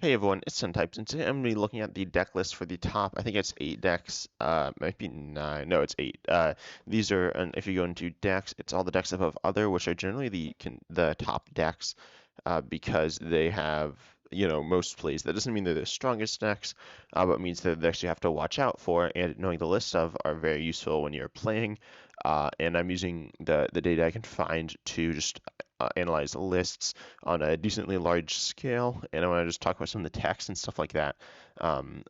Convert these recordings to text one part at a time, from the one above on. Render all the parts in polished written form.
Hey everyone, it's Types, and today I'm going to be looking at the deck list for the top. I think it's 8 decks. Might be 9. No, it's 8. These are, and if you go into decks, it's all the decks above other, which are generally the top decks, because they have most plays. That doesn't mean they're the strongest decks, but it means they're the decks you have to watch out for. And knowing the list of are very useful when you're playing. And I'm using the data I can find to just analyze lists on a decently large scale, and I want to just talk about some of the text and stuff like that. Um,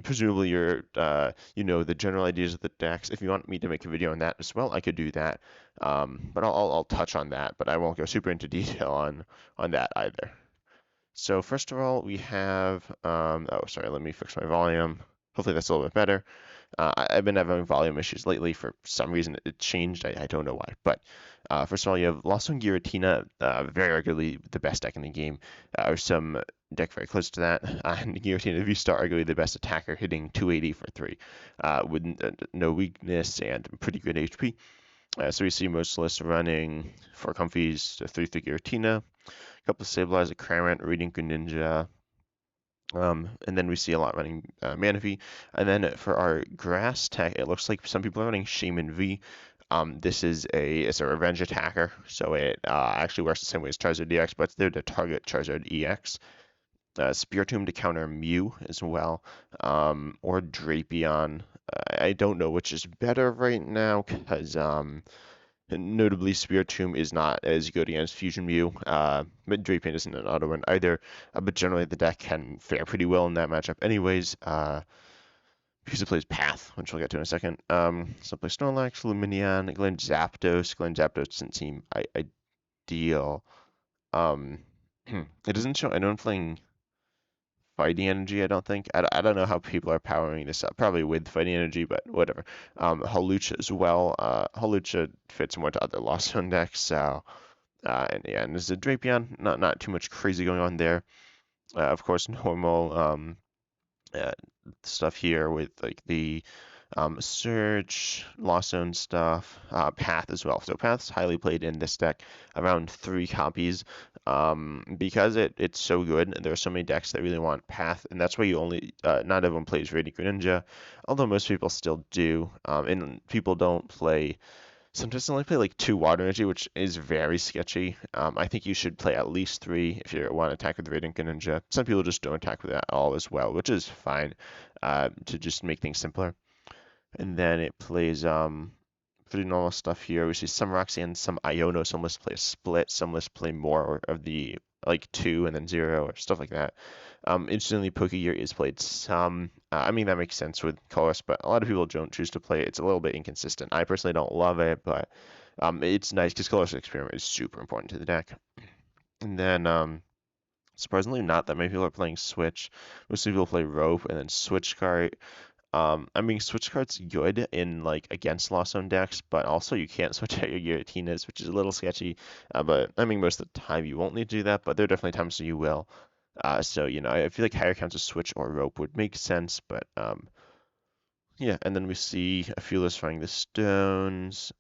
Presumably, the general ideas of the decks. If you want me to make a video on that as well, I could do that. But I'll touch on that, but I won't go super into detail on that either. So first of all, we have. Oh, sorry. Let me fix my volume. Hopefully that's a little bit better. I've been having volume issues lately for some reason. It changed. I don't know why. But first of all, you have Lost on Giratina, very regularly the best deck in the game, or some deck very close to that. And Giratina V-Star, arguably the best attacker, hitting 280 for 3, with no weakness and pretty good HP. So we see most lists running 4 Comfies to 3 Giratina, a couple of Stabilizer, Cramorant, Reading Greninja, and then we see a lot running Manaphy. And then for our grass tech, it looks like some people are running Shaman V. It's a revenge attacker, so it actually works the same way as Charizard EX, but it's there to target Charizard EX. Spiritomb to counter Mew as well, or Drapion. I don't know which is better right now because notably, Spiritomb is not as good against Fusion Mew, but Drapion isn't an auto win either. But generally, the deck can fare pretty well in that matchup, anyways, because it plays Path, which we'll get to in a second. So play Snorlax, Lumineon, Glen Zapdos. Glen Zapdos doesn't seem ideal. Um, it doesn't show anyone playing fighting energy, I don't think. I don't know how people are powering this up. Probably with fighting energy, but whatever. Hawlucha as well. Hawlucha fits more to other Lost Zone decks, so and this is a Drapion. Not too much crazy going on there. Of course, normal uh, stuff here with like the Surge, Lost Zone stuff, Path as well. So Path's highly played in this deck, around 3 copies, because it's so good. There are so many decks that really want Path, and that's why not everyone plays Radiant Greninja, although most people still do, and people don't play. Sometimes they only play like 2 Water Energy, which is very sketchy. I think you should play at least 3 if you want to attack with Radiant Greninja. Some people just don't attack with that at all as well, which is fine, to just make things simpler. And then it plays pretty normal stuff here. We see some Roxanne, some Iono. Some lists play a split. Some lists play more of the like 2 and then 0 or stuff like that. Interestingly, Pokegear is played some. I mean, that makes sense with colors, but a lot of people don't choose to play it. It's a little bit inconsistent. I personally don't love it, but it's nice because Colorless Experiment is super important to the deck. And then surprisingly, not that many people are playing Switch. Most people play Rope and then Switch Cart. I mean, Switch Cart's good in like against Lost Zone decks, but also you can't switch out your Giratinas, which is a little sketchy. But I mean, most of the time you won't need to do that, but there are definitely times when you will. So I feel like higher counts of Switch or Rope would make sense, but yeah. And then we see a few lists running the Stones.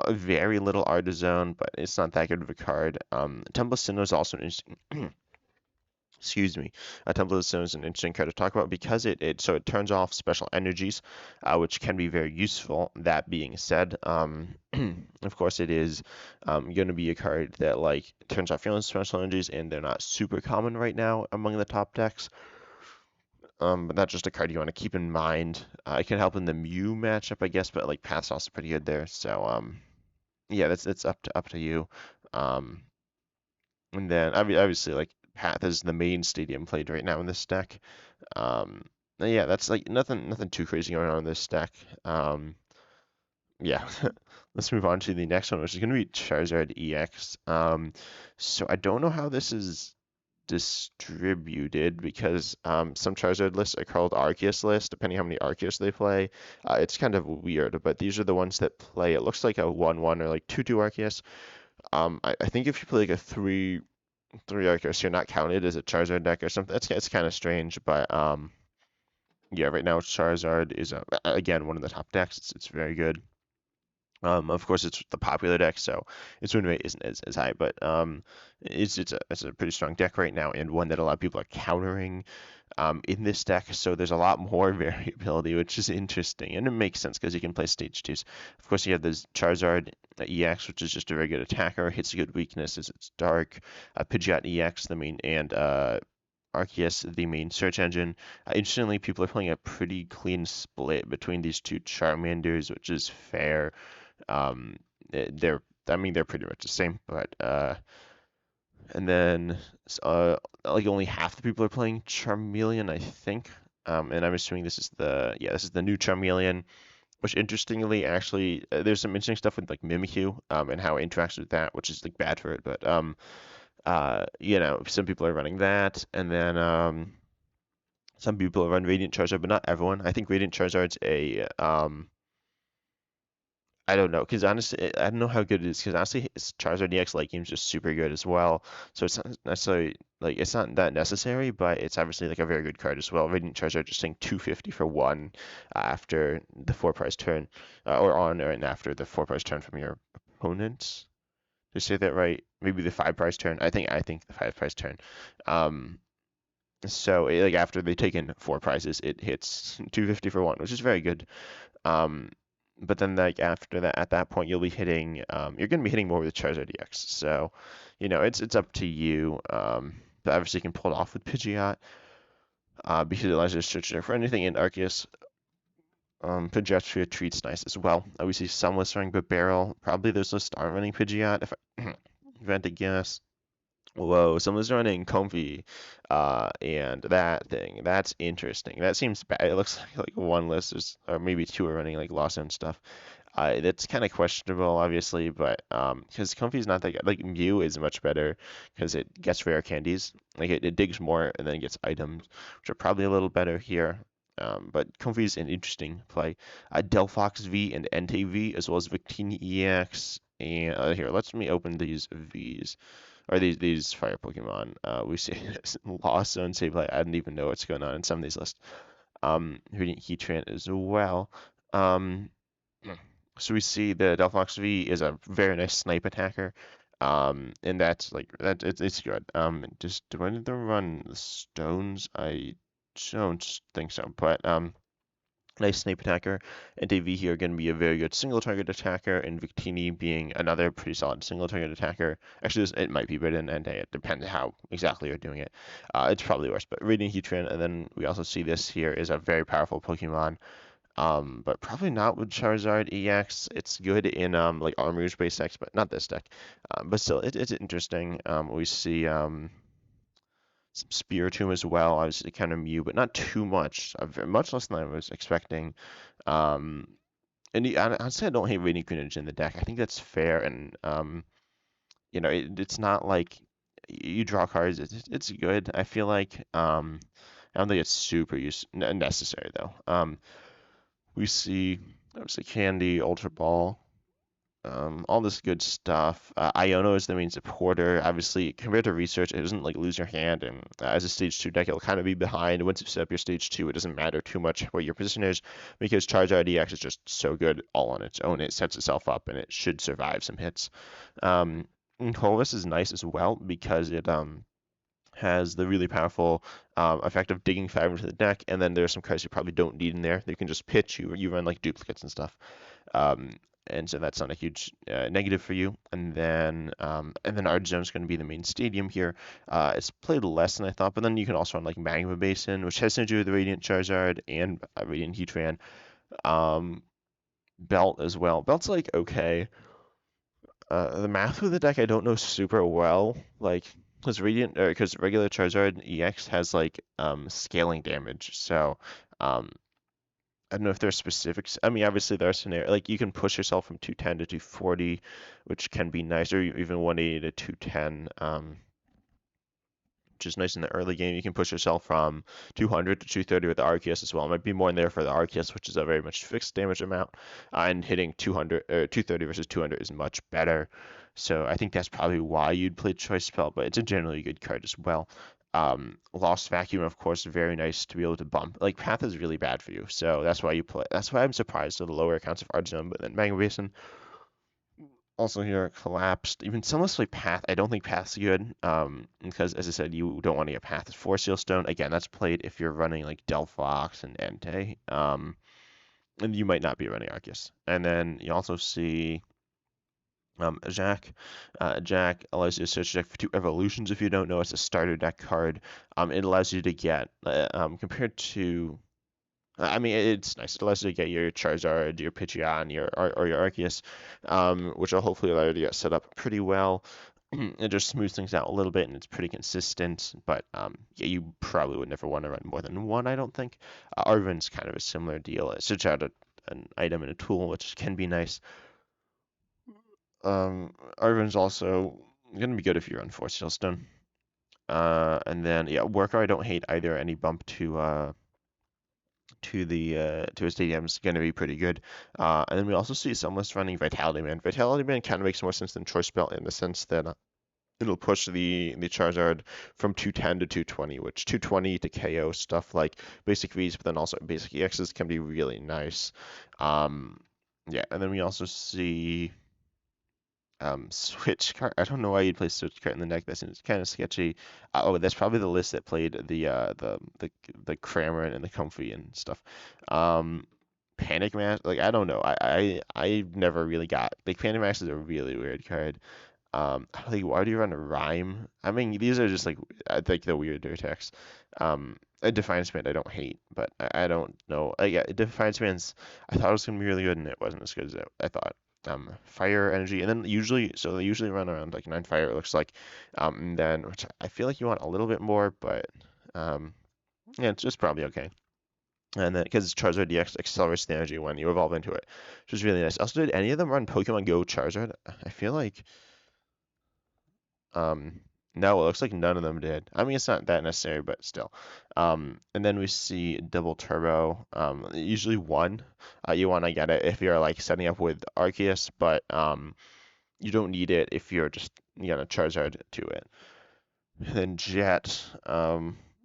Very little Artizone, but it's not that good of a card. Temple Sinnoh is also an interesting. Excuse me. Temple of Stone is an interesting card to talk about because it turns off special energies, which can be very useful. That being said, of course it is going to be a card that like turns off your own special energies, and they're not super common right now among the top decks. But that's just a card you want to keep in mind. It can help in the Mew matchup, I guess, but like Path's also pretty good there. So yeah, that's up to you. Um, and then obviously like Path is the main stadium played right now in this deck. Um, yeah, that's like nothing too crazy going on in this deck. Yeah, let's move on to the next one, which is going to be Charizard EX. So I don't know how this is distributed because some Charizard lists are called Arceus lists, depending how many Arceus they play. It's kind of weird, but these are the ones that play. It looks like a 1/1 or like 2/2 Arceus. I think if you play like a 3 Arceus, you're not counted as a Charizard deck or something. It's kind of strange, but yeah, right now Charizard is again one of the top decks. It's very good. Of course, it's the popular deck, so its win rate isn't as high, but it's a pretty strong deck right now, and one that a lot of people are countering in this deck. So there's a lot more variability, which is interesting, and it makes sense because you can play stage twos. Of course, you have this Charizard EX, which is just a very good attacker. Hits a good weakness is it's dark. Pidgeot EX, the main, and Arceus, the main search engine. Interestingly, people are playing a pretty clean split between these two Charmanders, which is fair. Um, they're I mean they're pretty much the same, but and then like only half the people are playing Charmeleon, I think. And I'm assuming this is the new Charmeleon, which interestingly actually there's some interesting stuff with like Mimikyu and how it interacts with that, which is like bad for it, but some people are running that, and then some people run Radiant Charizard, but not everyone. I think Radiant Charizard's a I don't know, because honestly, I don't know how good it is. Because honestly, it's Charizard EX late game is just super good as well. So it's not necessarily like it's not that necessary, but it's obviously like a very good card as well. Radiant Charizard just saying 250 for one after the four prize turn, or on or and after the four prize turn from your opponent. Did I say that right? Maybe the five prize turn. I think the five prize turn. Um, like after they take in four prizes, it hits 250 for one, which is very good. Um, but then like after that, at that point, you're gonna be hitting more with Charizard EX. So, it's up to you. But obviously you can pull it off with Pidgeot, because it allows you to search there for anything in Arceus. Pidgeot's Retreat's nice as well. We see some lists running, but Barrel, probably those lists aren't running Pidgeot, if I if I had to guess. Whoa, someone's running Comfy, and that's interesting. That seems bad. It looks like one list is, or maybe two are running like Lost Zone stuff. That's kind of questionable, obviously, but because Comfy's not that good. Like Mew is much better because it gets rare candies. Like it digs more and then gets items, which are probably a little better here. But Comfy's an interesting play. Delphox V and Entei V as well as Victini EX. And here, let me open these Vs or these fire Pokemon. We see Lost Zone Sableye. I didn't even know what's going on in some of these lists. Reading Heatran as well. Um, so we see the Delphox V is a very nice snipe attacker. And that's like that it's good. Just do I need to run the stones? I don't think so, but nice snipe attacker, and Davy here going to be a very good single target attacker, and Victini being another pretty solid single target attacker. Actually, it might be better than Entei. It depends how exactly you're doing it. It's probably worse, but Radiant Heatran, and then we also see this here is a very powerful Pokemon. But probably not with Charizard EX. It's good in like Armor's based decks, but not this deck. But still, it's interesting. We see some Spiritomb as well. Obviously, kind of Mew, but not too much. Much less than I was expecting. Um, honestly, I don't hate Radiant Greenage in the deck. I think that's fair, and it's not like you draw cards. It's good. I feel like I don't think it's super necessary though. We see obviously Candy, Ultra Ball, all this good stuff. Iono is the main supporter. Obviously, compared to research, it doesn't like lose your hand, and as a stage two deck, it'll kind of be behind. Once you set up your stage two, it doesn't matter too much what your position is because Charizard EX is just so good all on its own. It sets itself up, and it should survive some hits. And Corvus is nice as well because it has the really powerful effect of digging five into the deck, and then there's some cards you probably don't need in there. That you can just pitch. You run like duplicates and stuff. Um, and so that's not a huge negative for you. And then Ardzone is going to be the main stadium here. It's played less than I thought, but then you can also run like Magma Basin, which has synergy with the Radiant Charizard and Radiant Heatran. Um, Belt as well. Belt's like okay. The math with the deck I don't know super well. Like because regular Charizard EX has like scaling damage, so um I don't know if there's specifics. I mean, obviously there are scenarios like you can push yourself from 210 to 240, which can be nice, or even 180 to 210, which is nice in the early game. You can push yourself from 200 to 230 with the Arceus as well. It might be more in there for the Arceus, which is a very much fixed damage amount, and hitting 200 or 230 versus 200 is much better. So I think that's probably why you'd play Choice Spell, but it's a generally good card as well. Lost Vacuum, of course, very nice to be able to bump. Like Path is really bad for you, so that's why you play. That's why I'm surprised at the lower accounts of Ardzone, but then Magma Basin. Also here, collapsed. Even some let's play path. I don't think path's good. Because as I said, you don't want to get path. Force seal stone. Again, that's played if you're running like Delphox and Entei. And you might not be running Arceus. And then you also see Jack. Jack allows you to search deck for two evolutions. If you don't know, it's a starter deck card. It allows you to get compared to I mean, it's nice. It allows you to get your Charizard, your Pidgeot, or your Arceus, which will hopefully allow you to get set up pretty well. It just smooths things out a little bit, and it's pretty consistent. But yeah, you probably would never want to run more than one, I don't think. Arven's kind of a similar deal. It switch out an item and a tool, which can be nice. Arven's also gonna be good if you run Force Stone. And then yeah, Worker I don't hate either. Any bump to a stadium is going to be pretty good. And then we also see Sunless running Vitality Man. Vitality Man kind of makes more sense than Choice Belt in the sense that it'll push the Charizard from 210 to 220, which 220 to KO stuff like basic Vs, but then also basic EXs can be really nice. Yeah, and then we also see Switch card. I don't know why you'd play Switch card in the deck. That seems kind of sketchy. Oh, that's probably the list that played the Cramorant and the Comfy and stuff. Um, Panic Mask. Like I don't know. I never really got like Panic Mask is a really weird card. Like why do you run a Rhyme? I mean these are just like I think the weirder decks. A Defiance Man I don't hate, but I don't know. Yeah, Defiance Man's I thought it was gonna be really good and it wasn't as good as I thought. Fire energy, and then usually, so they usually run around like 9 fire, it looks like. And then, which I feel like you want a little bit more, but um, yeah, it's just probably okay. And then, because Charizard DX accelerates the energy when you evolve into it, which is really nice. Also, did any of them run Pokemon Go Charizard? I feel like, um, no, it looks like none of them did. I mean, it's not that necessary, but still. And then we see double turbo, usually one. You want to get it if you're like setting up with Arceus, but you don't need it if you're just gonna Charizard to it. And then Jet,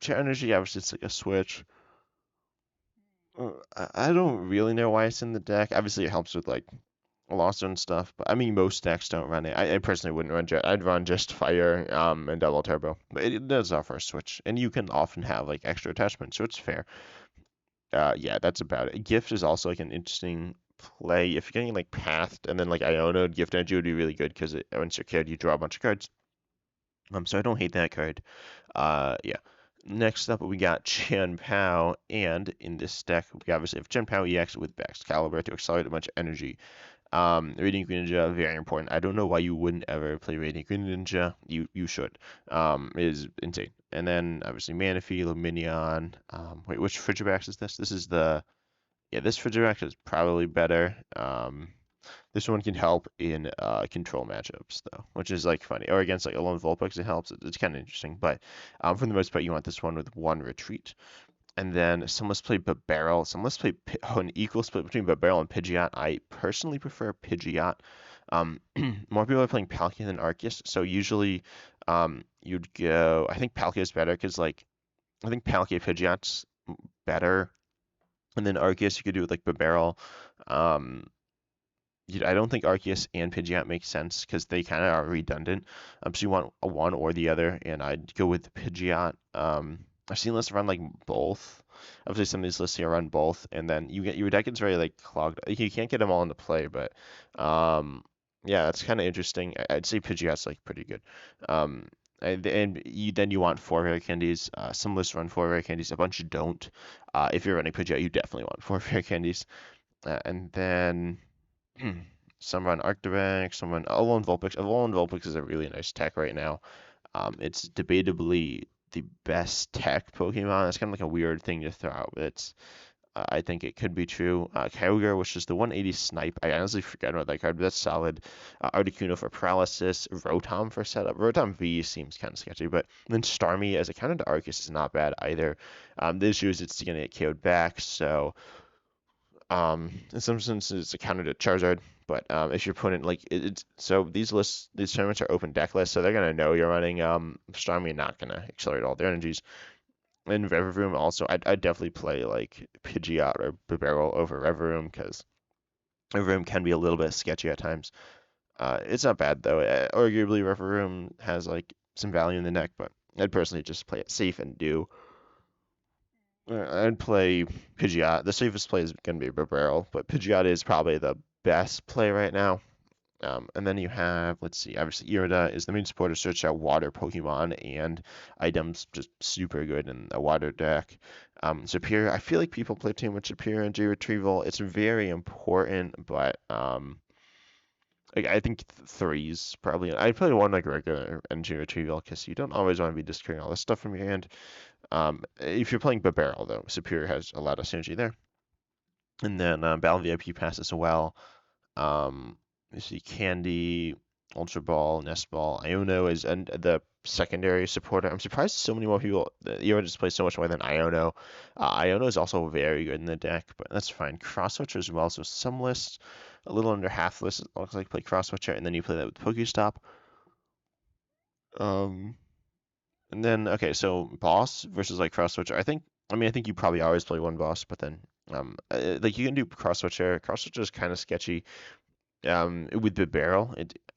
Jet Energy, obviously it's like a switch. I don't really know why it's in the deck. Obviously it helps with like Lost and stuff, but I mean most decks don't run it. I personally wouldn't run Jet. I'd run just Fire, and Double Turbo. But it does offer a switch, and you can often have like extra attachments, so it's fair. Yeah, that's about it. Gift is also like an interesting play. If you're getting like Pathed and then like Iono, Gift Energy would be really good because once you're killed, you draw a bunch of cards. So I don't hate that card. Yeah. Next up, we got Chen Pao, and in this deck, we obviously have Chen Pao EX with Excalibur to accelerate a bunch of energy. Radiant Green Ninja, very important. I don't know why you wouldn't ever play Radiant Green Ninja. You should. It is insane. And then obviously Manaphy, Luminion. Wait, which Frigibax is this? This is the yeah. This Frigibax is probably better. This one can help in control matchups though, which is like funny. Or against like a lone Vulpix, it helps. It's kind of interesting. But for the most part, you want this one with one retreat. And then some let's play Barrel. Some let's play an equal split between Barrel and Pidgeot. I personally prefer Pidgeot. More people are playing Palkia than Arceus, so usually you'd go. I think Palkia is better because like I think Palkia Pidgeot's better, and then Arceus you could do with like Barrel. Um, I don't think Arceus and Pidgeot make sense because they kind of are redundant. So you want a one or the other, and I'd go with Pidgeot. I've seen lists run like both. Obviously, some of these lists here run both, and then you get your deck is very like clogged. You can't get them all into play, but yeah, that's kind of interesting. I'd say Pidgeot's like pretty good. And then you want 4 rare candies. Some lists run 4 rare candies, a bunch don't. If you're running Pidgeot, you definitely want 4 rare candies. And then some run Arctic, some run Alolan Vulpix. Alolan Vulpix is a really nice tech right now. It's debatably the best tech Pokemon. It's kind of like a weird thing to throw out, but I think it could be true. Kyogre, which is the 180 snipe. I honestly forgot about that card, but that's solid. Articuno for paralysis. Rotom for setup. Rotom V seems kind of sketchy, but then Starmie as a counter to Arceus is not bad either. The issue is it's going to get KO'd back, so in some sense, it's a counter to Charizard, but if your opponent like it's so these tournaments are open deck lists, so they're gonna know you're running Starmie and not gonna accelerate all their energies. And Revavroom also, I'd definitely play like Pidgeot or Bibarel over Revavroom because Revavroom can be a little bit sketchy at times. It's not bad though. Arguably, River Room has like some value in the deck, but I'd personally just play it safe and do. I'd play Pidgeot. The safest play is going to be Barrel, but Pidgeot is probably the best play right now. And then you have, let's see, obviously Irida is the main supporter, search out water Pokemon and items, just super good in a water deck. Superior, I feel like people play too much Superior Energy Retrieval. It's very important, but like, I think threes probably. I'd play one like regular Energy Retrieval because you don't always want to be discarding all this stuff from your hand. If you're playing Barrel though, Superior has a lot of synergy there. And then Battle VIP Pass as well. You see Candy, Ultra Ball, Nest Ball, Iono is and the secondary supporter. I'm surprised so many more people. Euro just plays so much more than Iono. Iono is also very good in the deck, but that's fine. Cross Switcher as well. So some lists, a little under half lists, it looks like play Cross Switcher, and then you play that with Pokestop. Um, and then okay, so boss versus like Cross Switcher. I think you probably always play one boss, but then like you can do Cross Switcher. Cross Switcher is kind of sketchy with the barrel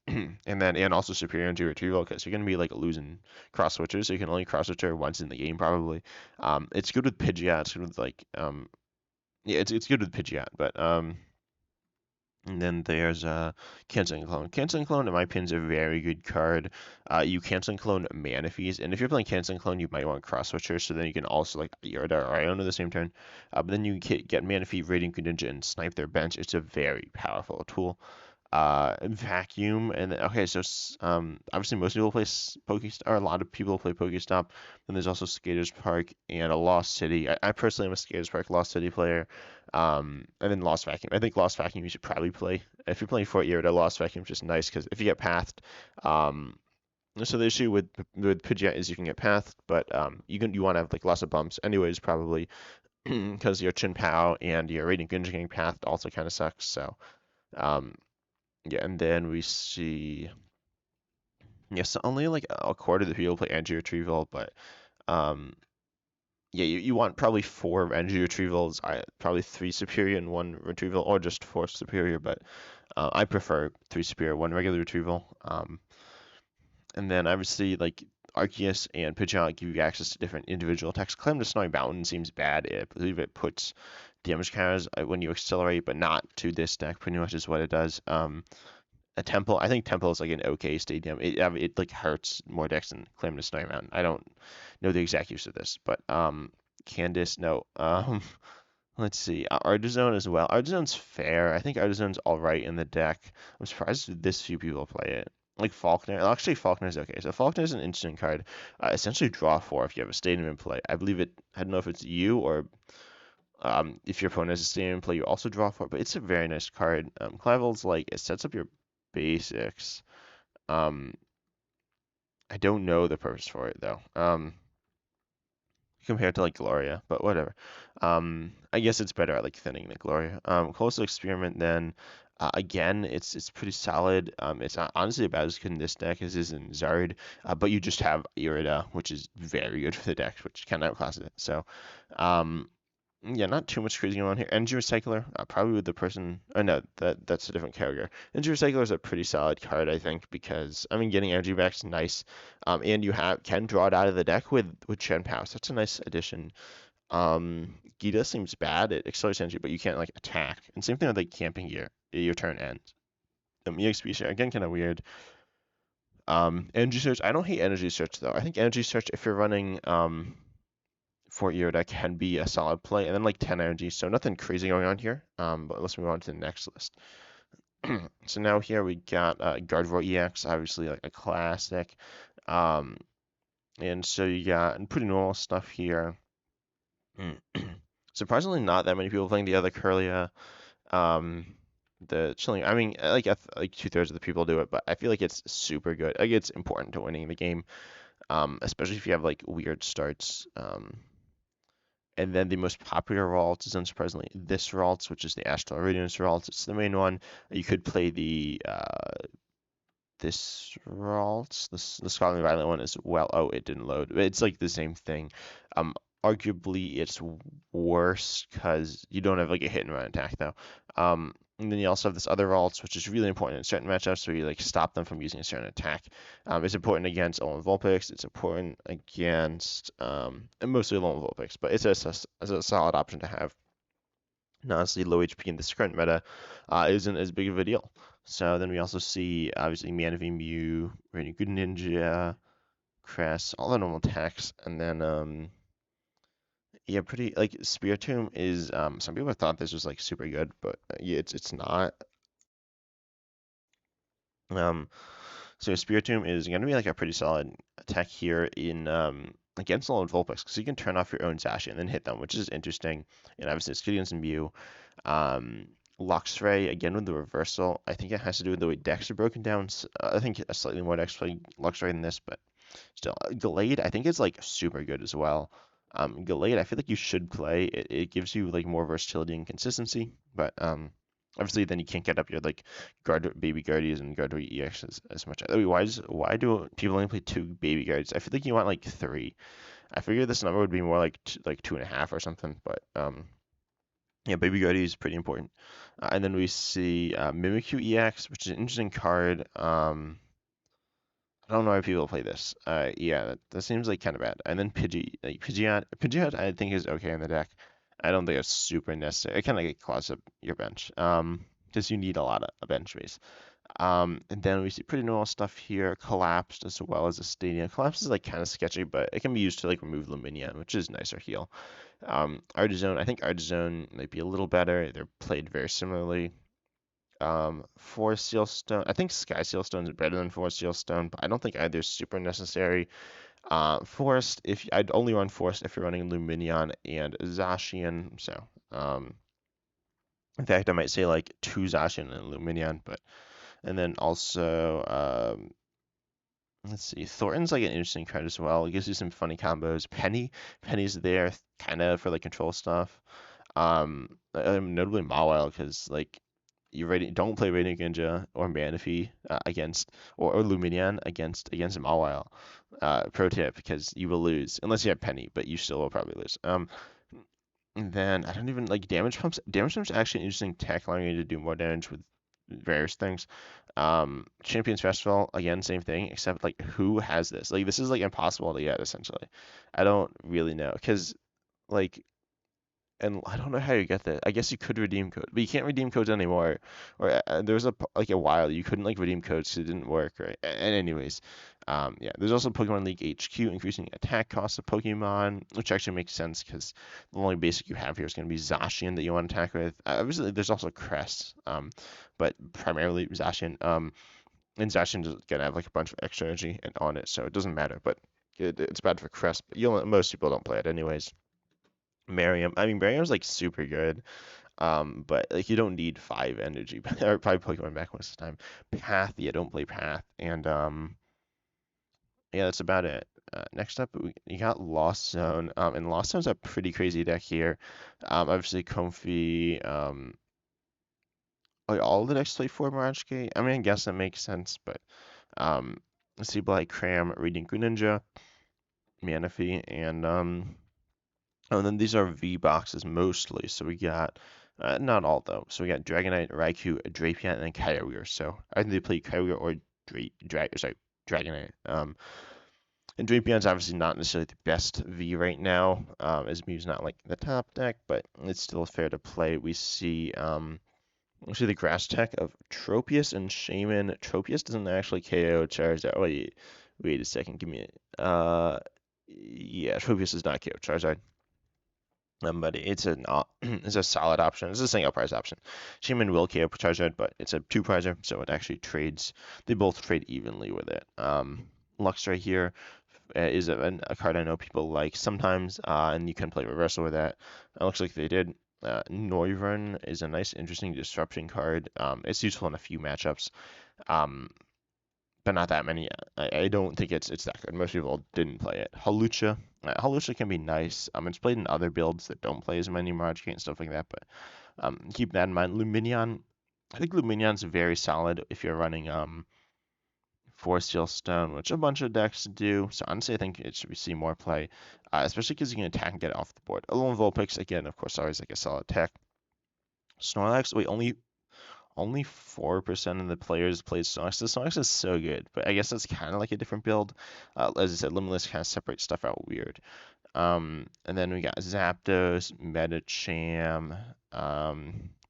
and also superior energy retrieval because you're gonna be like losing cross switchers, so you can only cross switcher once in the game probably. It's good with Pidgeot. It's good with like yeah, it's good with Pidgeot, but and then there's Canceling Clone. Canceling Clone, in my opinion, is a very good card. You Canceling Clone Manaphy's, and if you're playing Canceling Clone, you might want Cross Switcher, so then you can also like Yarda or Iona the same turn. But then you get Manaphy, Radiant Greninja, and snipe their bench. It's a very powerful tool. Vacuum, and okay, so obviously most people play Pokestop, or a lot of people play Pokestop. Then there's also Skaters Park and a Lost City. I personally am a Skaters Park Lost City player. And then Lost Vacuum. I think Lost Vacuum you should probably play. If you're playing Fort Irida, Lost Vacuum is just nice because if you get pathed, um, so the issue with Pidgeot is you can get pathed, but you want to have like lots of bumps anyways probably because your Chin Pao and your Radiant Greninja getting pathed also kind of sucks. So um, yeah, and then we see yes, only like a quarter of the people play energy retrieval, but um, yeah, you want probably four energy retrievals, probably three superior and one retrieval, or just four superior, but I prefer three superior, one regular retrieval. And then obviously like Arceus and Pidgeot give you access to different individual attacks. Climb to Snowy Mountain seems bad. I believe it puts damage counters when you accelerate, but not to this deck. Pretty much is what it does. A Temple. I think Temple is like an okay stadium. It like hurts more decks than Climb to Snowy Mountain. I don't know the exact use of this, but Candace, no. Let's see. Artizone as well. Artizone's fair. I think Artizone's all right in the deck. I'm surprised this few people play it. Like Faulkner. Actually, Faulkner's okay. So Faulkner's an instant card. Essentially draw four if you have a stadium in play. I believe it. I don't know if it's you or if your opponent has a stadium in play, you also draw four. But it's a very nice card. Clavel's like it sets up your basics. Um, I don't know the purpose for it though. Compared to like Gloria, but whatever. I guess it's better at like thinning the Gloria. Close Experiment then. Again, it's pretty solid. It's not honestly about as good in this deck as is in Zard, but you just have Irida, which is very good for the deck, which kind of outclasses it. So, um, yeah, not too much crazy going on here. Energy Recycler, probably with the person. Oh no, that's a different character. Energy Recycler is a pretty solid card, I think, because I mean getting energy back is nice, and you can draw it out of the deck with Chen Pao. So that's a nice addition. Gita seems bad. It accelerates energy, but you can't like attack. And same thing with like Camping Gear. Your turn ends. EXP share again, kind of weird. Energy Search. I don't hate Energy Search though. I think Energy Search if you're running for your deck can be a solid play, and then like 10 energy, so nothing crazy going on here. But let's move on to the next list. So now here we got Gardevoir EX, obviously like a classic. Um, and so you got pretty normal stuff here. Surprisingly, not that many people playing the other Curlia. Um, the chilling. I mean, like two-thirds of the people do it, but I feel like it's super good. Like it's important to winning the game, especially if you have like weird starts. And then the most popular Ralts is unsurprisingly this Ralts, which is the Astral Radiance Ralts. It's the main one. You could play the this Ralts, the Scotland Violet one as well. Oh, it didn't load. It's like the same thing. Arguably it's worse because you don't have like a hit and run attack though. And then you also have this other alts, which is really important in certain matchups where you like stop them from using a certain attack. It's important against Olin Vulpix. It's important against and mostly Olin Vulpix, but it's a solid option to have. And honestly, low HP in this current meta isn't as big of a deal. So then we also see obviously Manaphy, Mew, Radiant Good Ninja, Crest, all the normal attacks, and then yeah, pretty like Spiritomb is some people thought this was like super good, but yeah, it's not. Um, so Spiritomb is going to be like a pretty solid attack here in against Alolan Vulpix because you can turn off your own Zacian and then hit them, which is interesting. And obviously it's good against Mew. Um, Luxray again with the reversal. I think it has to do with the way decks are broken down. I think a slightly more decks play Luxray than this, but still, Gallade I think is like super good as well. Gallade I feel like you should play. It gives you like more versatility and consistency, but obviously then you can't get up your like baby guardians and Gardevoir EX as much. I mean, why do people only play two baby guards? I feel like you want like three. I figured this number would be more like like 2.5 or something, but yeah, baby guardian is pretty important. And then we see Mimikyu EX, which is an interesting card. I don't know why people play this. Yeah, that seems like kind of bad. And then Pidgeot, I think is okay in the deck. I don't think it's super necessary. It kind of like clogs up your bench. Because you need a lot of bench space. And then we see pretty normal stuff here. Collapsed as well as a Stadium. Collapse is like kind of sketchy, but it can be used to like remove Lumineon, which is nice or heal. Artizone, I think Artizone might be a little better. They're played very similarly. Forest Seal Stone. I think Sky Seal Stone is better than Forest Seal Stone, but I don't think either is super necessary. Forest, if I'd only run Forest if you're running Lumineon and Zacian. So, in fact, I might say like two Zacian and Lumineon, but and then also let's see, Thornton's like an interesting card as well. It gives you some funny combos. Penny's there kind of for like control stuff. Notably Mawile because like don't play Radiant Ninja or Manaphy against or Lumineon against Mawile. Pro tip because you will lose unless you have Penny, but you still will probably lose. And then I don't even like damage pumps. Damage pumps are actually an interesting tech, allowing you to do more damage with various things. Champions Festival again, same thing, except like who has this? Like this is like impossible to get essentially. I don't really know because like and I don't know how you get that. I guess you could redeem code, but you can't redeem codes anymore. Or there was like a while you couldn't like redeem codes 'cause it didn't work, right? And anyways, yeah. There's also Pokemon League HQ increasing attack costs of Pokemon, which actually makes sense because the only basic you have here is going to be Zacian that you want to attack with. Obviously, there's also Crest, but primarily Zacian. And Zacian is gonna have like a bunch of extra energy and on it, so it doesn't matter. But it's bad for Crest. But most people don't play it anyways. Miriam's like super good. But like you don't need 5 energy or 5 Pokemon back most of the time. Path, yeah, don't play Path. And yeah, that's about it. Next up, you got Lost Zone. And Lost Zone's a pretty crazy deck here. Obviously Comfy. Like all the decks play 4 Mirage Gate. I mean, I guess that makes sense, but um, Seablight, Cram, Radiant Greninja, Manaphy, and then these are V boxes mostly. So we got, not all though. So we got Dragonite, Raikou, Drapion, and then Kyogre. So I think they play Kyogre or Dragonite. And Drapion's obviously not necessarily the best V right now, as Mew's not like the top deck, but it's still fair to play. We see the grass tech of Tropius and Shaman. Tropius doesn't actually KO Charizard. Wait a second. Give me yeah, Tropius does not KO Charizard. But it's a solid option. It's a single price option. Shaman will KO Charizard, but it's a two prizer, so it actually trades. They both trade evenly with it. Lux right here is a card I know people like sometimes, and you can play reversal with that. It looks like they did. Noivern is a nice, interesting disruption card. It's useful in a few matchups. Um, but not that many. I don't think it's that good. Most people didn't play it. Hawlucha can be nice. It's played in other builds that don't play as many Mirage Gate and stuff like that, but keep that in mind. Lumineon, I think Lumineon's very solid if you're running Forest Seal Stone, which a bunch of decks do. So honestly, I think it should see more play, especially because you can attack and get it off the board. Alolan Vulpix, again, of course, always like a solid tech. Snorlax, wait, only 4% of the players played Snorlax. The Snorlax is so good, but I guess that's kind of like a different build. As I said, Limitless kind of separates stuff out weird. And then we got Zapdos, Medicham,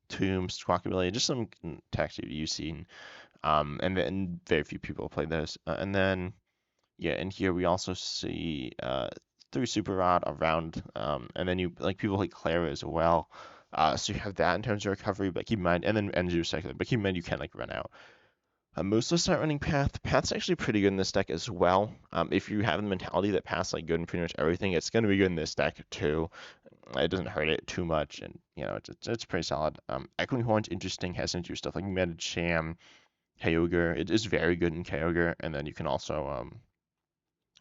Tomb, Squawkabilly, just some attacks you've seen. And then very few people play those. And then yeah, and here we also see through Super Rod around, and then you like people like Clara as well. So you have that in terms of recovery, but keep in mind, and then energy recycling, but keep in mind you can like run out. Most of us start running Path. Path's actually pretty good in this deck as well. If you have the mentality that Path's like good in pretty much everything, it's going to be good in this deck too. It doesn't hurt it too much, and you know it's pretty solid. Echoing Horn's interesting, has into stuff like Medicham, Kyogre. It is very good in Kyogre, and then you can also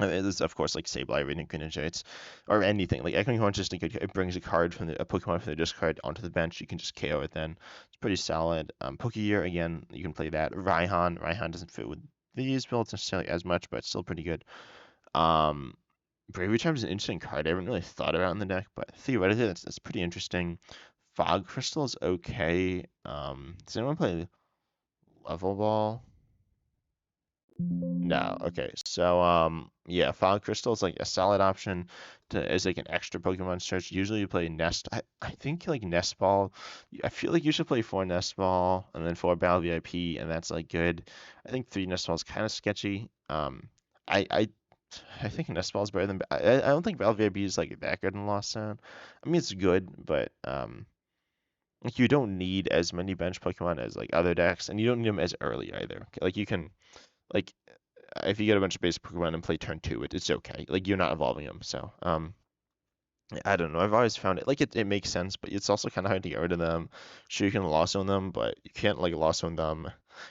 it is, of course, like Sableye, Radiant Greninja, or anything. Like Echoing Horn just it brings a card from a Pokemon from the discard onto the bench. You can just KO it then. It's pretty solid. Pokegear, again, you can play that. Raihan doesn't fit with these builds necessarily as much, but still pretty good. Um, Bravery Charm is an interesting card. I haven't really thought about in the deck, but theoretically, that's pretty interesting. Fog Crystal is okay. Does anyone play Level Ball? No, okay. So yeah, Fog Crystal is like a solid option to as like an extra Pokemon search. Usually you play Nest. I think like Nest Ball. I feel like you should play 4 Nest Ball and then 4 Battle VIP, and that's like good. I think 3 Nest Ball is kind of sketchy. I I think Nest Ball is better than. I don't think Battle VIP is like that good in Lost Zone. I mean it's good, but like you don't need as many bench Pokemon as like other decks, and you don't need them as early either. Like you can like if you get a bunch of basic Pokemon and play turn two, it's okay. Like you're not evolving them, so I don't know. I've always found it like it makes sense, but it's also kind of hard to get rid of them. Sure, you can loss on them, but you can't like loss on them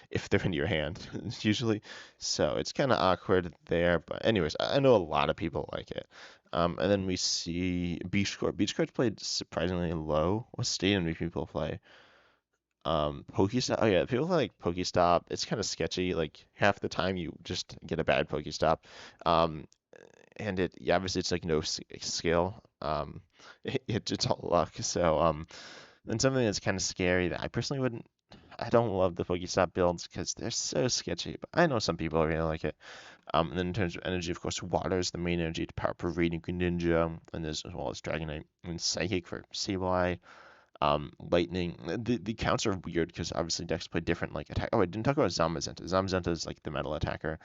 if they're in your hand usually. So it's kind of awkward there. But anyways, I know a lot of people like it. And then we see Beach Court. Beach Court's played surprisingly low. What stadium do people play? Pokestop. Oh yeah, people like Pokestop. It's kind of sketchy. Like half the time you just get a bad Pokestop. Um, and it yeah, obviously it's like no skill. It's all luck. So and something that's kind of scary that I personally wouldn't. I don't love the Pokestop builds because they're so sketchy. But I know some people really like it. And then in terms of energy, of course, water is the main energy to power up for Radiant Greninja, and as well as Dragonite and Psychic for Sableye. Lightning. The counts are weird because obviously decks play different like attack. Oh, I didn't talk about Zamazenta. Zamazenta is like the metal attacker.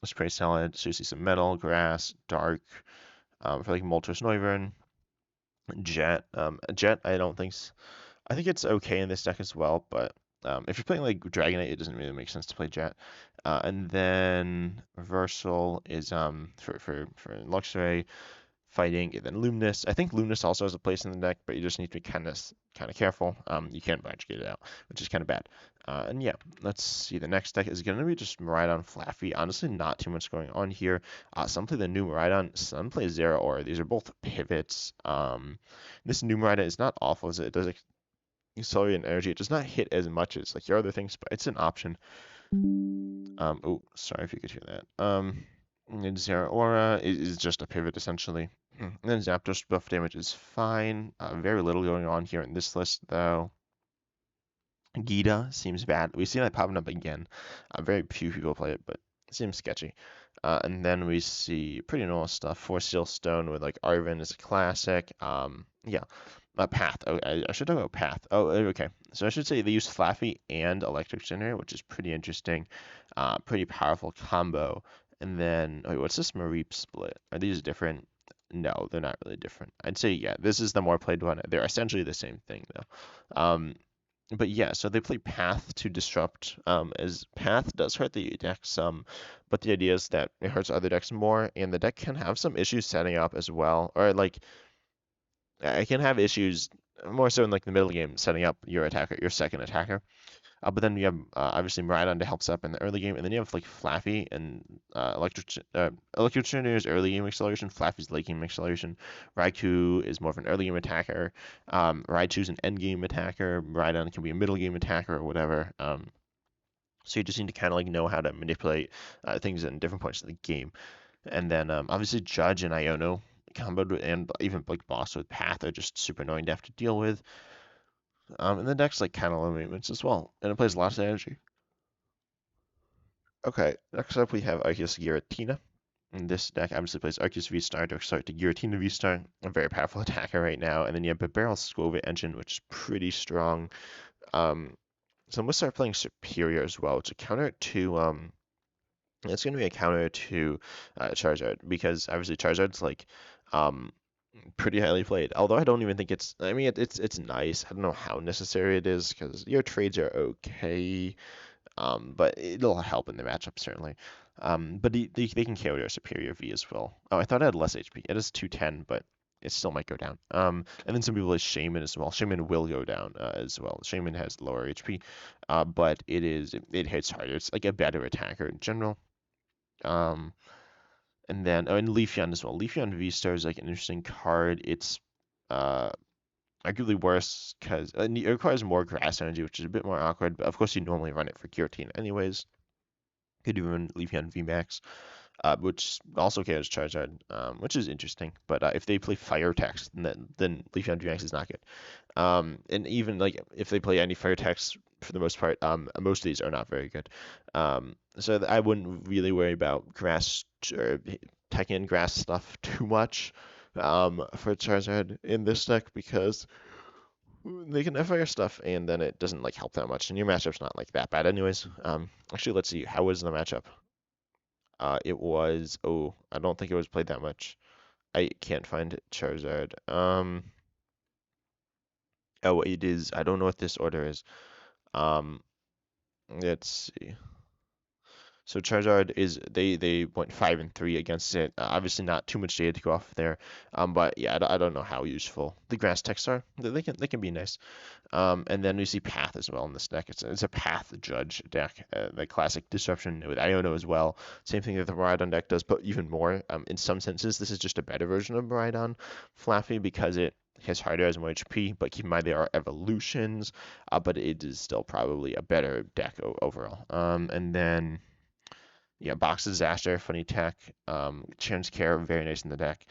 It's pretty solid. So you see some metal, grass, dark. For like Moltres Noivern, Jet. Jet, I don't think. I think it's okay in this deck as well, but if you're playing like Dragonite, it doesn't really make sense to play Jet. And then Reversal is for Luxray fighting, and then Luminous. I think Luminous also has a place in the deck, but you just need to be kind of careful. You can't magic it out, which is kind of bad. And yeah, let's see. The next deck is going to be just Miraidon Flaffy. Honestly, not too much going on here. Some play the new Miraidon, some play Zero Aura. These are both pivots. This new Miraidon is not awful as it does accelerate in energy. It does not hit as much as like your other things, but it's an option. Oh, sorry if you could hear that. And Zero Aura is just a pivot essentially. And then Zapdos buff damage is fine. Very little going on here in this list though. Gita seems bad. We see that popping up again. Very few people play it, but it seems sketchy. And then we see pretty normal stuff. Force Seal Stone with like Arven is a classic. Yeah. Path. Oh, I should talk about Path. Oh, okay. So I should say they use Flaffy and Electric Generator, which is pretty interesting. Pretty powerful combo. And then, wait, what's this Mareep split? Are these different? No, they're not really different. I'd say, yeah, this is the more played one. They're essentially the same thing, though. But yeah, so they play Path to disrupt, as Path does hurt the deck some, but the idea is that it hurts other decks more, and the deck can have some issues setting up as well, or like I can have issues more so in like the middle game setting up your attacker, your second attacker. But then you have obviously Miraidon to help set up in the early game, and then you have like Flaffy and Electric Trainer early game acceleration. Flaffy's late game acceleration. Raikou is more of an early game attacker. Raichu's an end game attacker. Miraidon can be a middle game attacker or whatever. So you just need to kind of like know how to manipulate things in different points of the game. And then obviously Judge and Iono comboed with, and even like Boss with Path are just super annoying to have to deal with. And the deck's like kind of low maintenance as well, and it plays lots of energy. Okay, next up we have Arceus Giratina. And this deck obviously plays Arceus V-Star to start to Giratina V-Star, a very powerful attacker right now. And then you have Barrel Squova Engine, which is pretty strong. Um, so I'm gonna start playing Superior as well to counter to it's gonna be a counter to Charizard because obviously Charizard's like um pretty highly played. Although I don't even think it's. I mean, it's nice. I don't know how necessary it is because your trades are okay, but it'll help in the matchup certainly. But they can carry our superior V as well. Oh, I thought it had less HP. It is 210, but it still might go down. And then some people play Shaman as well. Shaman will go down as well. Shaman has lower HP, but it hits harder. It's like a better attacker in general. Um, and then and Leafeon as well. Leafeon V Star is like an interesting card. It's uh arguably worse because it requires more grass energy, which is a bit more awkward. But of course, you normally run it for Giratina anyways. Could even Leafeon VMAX, which also carries Charizard, which is interesting. But if they play Fire text, then Leafeon VMAX is not good. And even like if they play any Fire text, for the most part, most of these are not very good. So I wouldn't really worry about grass or teching in grass stuff too much for Charizard in this deck because they can fire stuff, and then it doesn't like help that much. And your matchup's not like that bad, anyways. Actually, let's see. How was the matchup? It was. Oh, I don't think it was played that much. I can't find Charizard. Oh, it is. I don't know what this order is. Um, let's see. So Charizard is they went 5-3 against it. Obviously not too much data to go off there. But yeah, I don't know how useful the grass techs are. They can be nice. And then we see Path as well in this deck. It's a Path Judge deck, the classic Disruption with Iono as well. Same thing that the Miraidon deck does, but even more. In some senses, this is just a better version of Miraidon Flaffy because it has harder, has more HP, but keep in mind there are evolutions, but it is still probably a better deck overall. And then, yeah, Box Disaster, funny tech. Chance Care, very nice in the deck.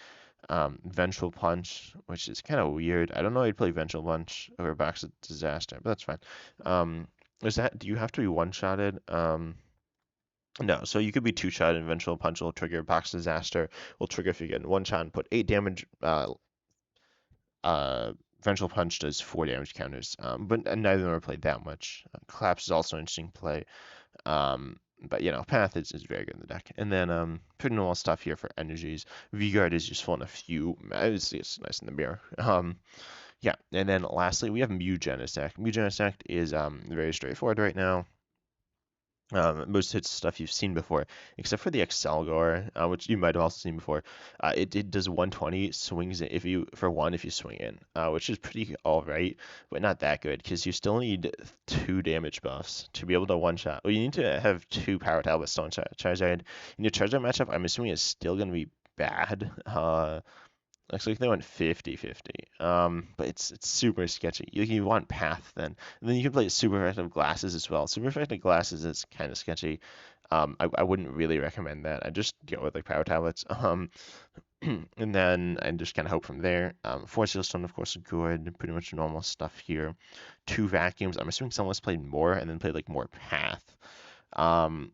Vengeful Punch, which is kind of weird. I don't know how you'd play Vengeful Punch over Box of Disaster, but that's fine. Do you have to be one-shotted? No, so you could be two-shotted and Vengeful Punch will trigger. Box Disaster will trigger if you get one shot and put 8 damage. Uh, Vengeful Punch does 4 damage counters, but neither of them are played that much. Collapse is also an interesting play. But Path is very good in the deck. And then pretty normal stuff here for energies. V-Guard is useful in a few. It's nice in the mirror. Yeah, and then lastly we have Mugenis deck. Mugenis deck is very straightforward right now. Most hits stuff you've seen before, except for the Excelgor, which you might have also seen before. It does 120 swings if you swing in, which is pretty all right, but not that good because you still need 2 damage buffs to be able to one shot. Well, you need to have 2 power talents on Charizard. In your Charizard matchup, I'm assuming it's still gonna be bad. Looks like they went 50-50. But it's super sketchy. You want Path then. And then you can play Super Effective Glasses as well. Super Effective Glasses is kind of sketchy. I wouldn't really recommend that. I just go with like Power Tablets. And then I just kind of hope from there. Force Seal Stone, of course, is good. Pretty much normal stuff here. 2 vacuums. I'm assuming someone's played more and then played like more Path. Um,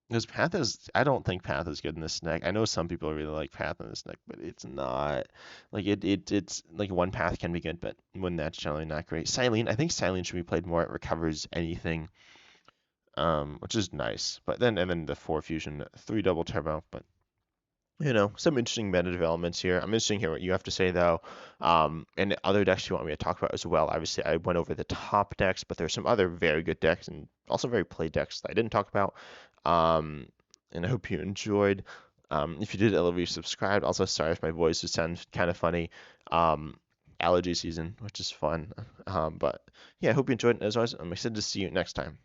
because I don't think Path is good in this deck. I know some people really like Path in this deck, but it's not. Like it's like one Path can be good, but when that's generally not great. I think Silene should be played more. It recovers anything, which is nice. But then the 4 fusion, 3 double turbo, but some interesting meta developments here. I'm interested to hear what you have to say though. And other decks you want me to talk about as well. Obviously, I went over the top decks, but there's some other very good decks and also very played decks that I didn't talk about. Um, and I hope you enjoyed. If you did, I love you subscribed. Also, sorry if my voice was sound kind of funny. Um, Allergy season, which is fun. But yeah, I hope you enjoyed. As always, I'm excited to see you next time.